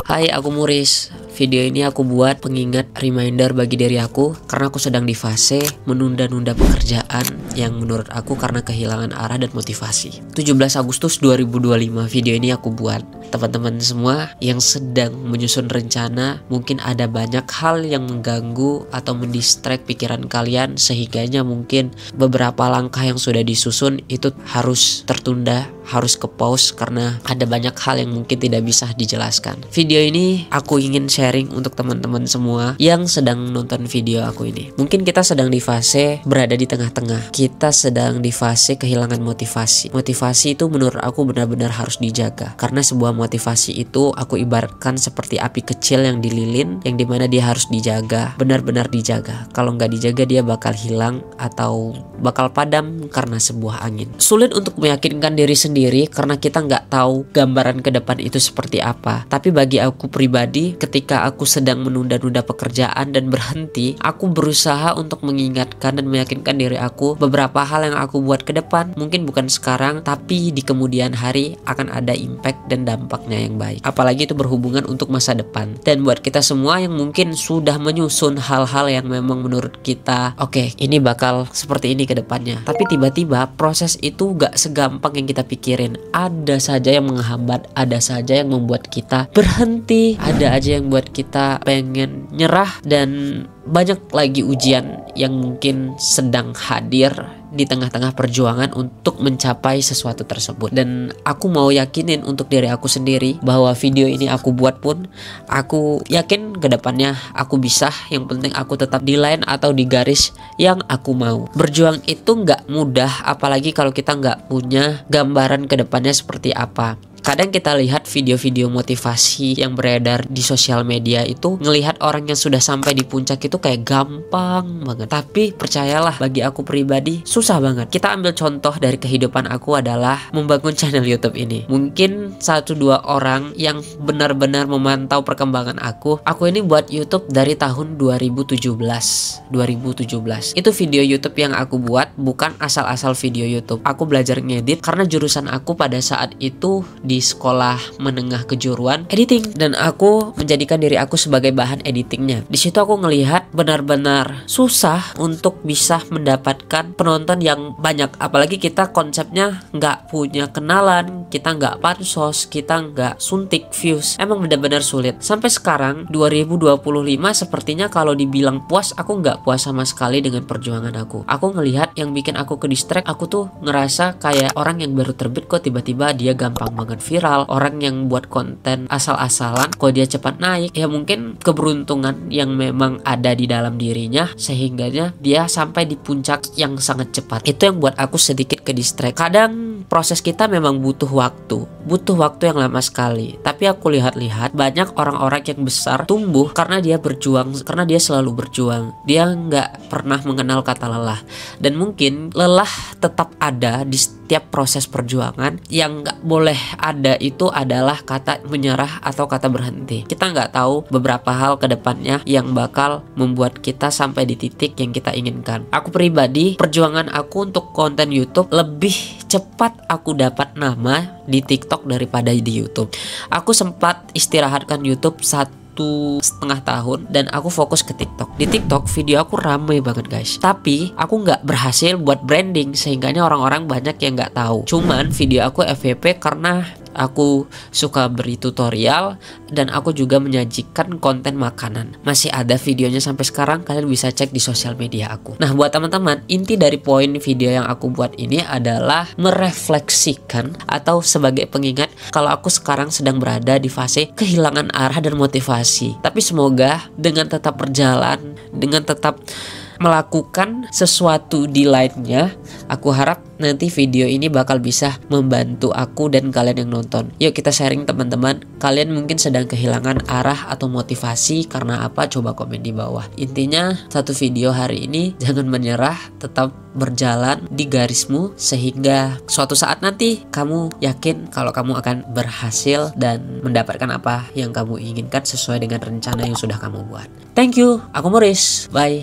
Hai, aku Muris. Video ini aku buat pengingat reminder bagi diri aku karena aku sedang di fase menunda-nunda pekerjaan yang menurut aku karena kehilangan arah dan motivasi. 17 Agustus 2025 video ini aku buat. Teman-teman semua yang sedang menyusun rencana, mungkin ada banyak hal yang mengganggu atau mendistract pikiran kalian sehingganya mungkin beberapa langkah yang sudah disusun itu harus tertunda, harus ke pause karena ada banyak hal yang mungkin tidak bisa dijelaskan. Video ini aku ingin sharing untuk teman-teman semua yang sedang nonton video aku ini. Mungkin kita sedang di fase berada di tengah-tengah. Kita sedang di fase kehilangan motivasi. Motivasi itu menurut aku benar-benar harus dijaga. Karena sebuah motivasi itu aku ibaratkan seperti api kecil yang dililin, yang dimana dia harus dijaga, benar-benar dijaga. Kalau nggak dijaga dia bakal hilang atau bakal padam karena sebuah angin. Sulit untuk meyakinkan diri sendiri karena kita nggak tahu gambaran ke depan itu seperti apa. Tapi bagi aku pribadi, ketika aku sedang menunda-nunda pekerjaan dan berhenti, aku berusaha untuk mengingatkan dan meyakinkan diri aku beberapa hal yang aku buat ke depan. Mungkin bukan sekarang, tapi di kemudian hari akan ada impact dan dampaknya yang baik. Apalagi itu berhubungan untuk masa depan. Dan buat kita semua yang mungkin sudah menyusun hal-hal yang memang menurut kita, oke, ini bakal seperti ini ke depannya. Tapi tiba-tiba proses itu gak segampang yang kita pikirin. Ada saja yang menghambat, ada saja yang membuat kita berhenti, ada aja yang buat kita pengen nyerah, dan banyak lagi ujian yang mungkin sedang hadir di tengah-tengah perjuangan untuk mencapai sesuatu tersebut. Dan aku mau yakinin untuk diri aku sendiri bahwa video ini aku buat pun aku yakin kedepannya aku bisa. Yang penting aku tetap di line atau di garis yang aku mau. Berjuang itu nggak mudah, apalagi kalau kita nggak punya gambaran kedepannya seperti apa. Kadang kita lihat video-video motivasi yang beredar di sosial media itu, ngelihat orang yang sudah sampai di puncak itu kayak gampang banget. Tapi percayalah, bagi aku pribadi susah banget. Kita ambil contoh dari kehidupan aku adalah membangun channel YouTube ini. Mungkin 1-2 orang yang benar-benar memantau perkembangan aku ini buat YouTube dari tahun 2017. Itu video YouTube yang aku buat bukan asal-asal video YouTube. Aku belajar ngedit karena jurusan aku pada saat itu di sekolah menengah kejuruan editing, dan aku menjadikan diri aku sebagai bahan editingnya. Di situ aku ngelihat benar-benar susah untuk bisa mendapatkan penonton yang banyak, apalagi kita konsepnya nggak punya kenalan, kita nggak pansos, kita nggak suntik views. Emang benar-benar sulit. Sampai sekarang 2025 sepertinya kalau dibilang puas, aku nggak puas sama sekali dengan perjuangan aku. Aku ngelihat yang bikin aku ke distract, aku tuh ngerasa kayak orang yang baru terbit kok tiba-tiba dia gampang banget viral, orang yang buat konten asal-asalan kok dia cepat naik. Ya mungkin keberuntungan yang memang ada di dalam dirinya sehingganya dia sampai di puncak yang sangat cepat. Itu yang buat aku sedikit ke distract. Kadang proses kita memang butuh waktu yang lama sekali. Tapi aku lihat-lihat banyak orang-orang yang besar tumbuh karena dia berjuang, karena dia selalu berjuang. Dia nggak pernah mengenal kata lelah. Dan mungkin lelah tetap ada di setiap proses perjuangan. Yang nggak boleh ada itu adalah kata menyerah atau kata berhenti. Kita nggak tahu beberapa hal ke depannya yang bakal membuat kita sampai di titik yang kita inginkan. Aku pribadi, perjuangan aku untuk konten YouTube lebih cepat aku dapat nama di TikTok daripada di YouTube. Aku sempat istirahatkan YouTube 1,5 tahun dan aku fokus ke TikTok. Di TikTok video aku ramai banget guys, tapi aku nggak berhasil buat branding sehingganya orang-orang banyak yang nggak tahu. Cuman video aku FYP karena aku suka beri tutorial dan aku juga menyajikan konten makanan. Masih ada videonya sampai sekarang, kalian bisa cek di sosial media aku. Nah, buat teman-teman, inti dari poin video yang aku buat ini adalah merefleksikan atau sebagai pengingat kalau aku sekarang sedang berada di fase kehilangan arah dan motivasi. Tapi semoga dengan tetap berjalan, dengan tetap melakukan sesuatu di lainnya, aku harap nanti video ini bakal bisa membantu aku dan kalian yang nonton. Yuk kita sharing teman-teman. Kalian mungkin sedang kehilangan arah atau motivasi karena apa? Coba komen di bawah. Intinya satu video hari ini, jangan menyerah, tetap berjalan di garismu sehingga suatu saat nanti kamu yakin kalau kamu akan berhasil dan mendapatkan apa yang kamu inginkan sesuai dengan rencana yang sudah kamu buat. Thank you, aku Muris. Bye.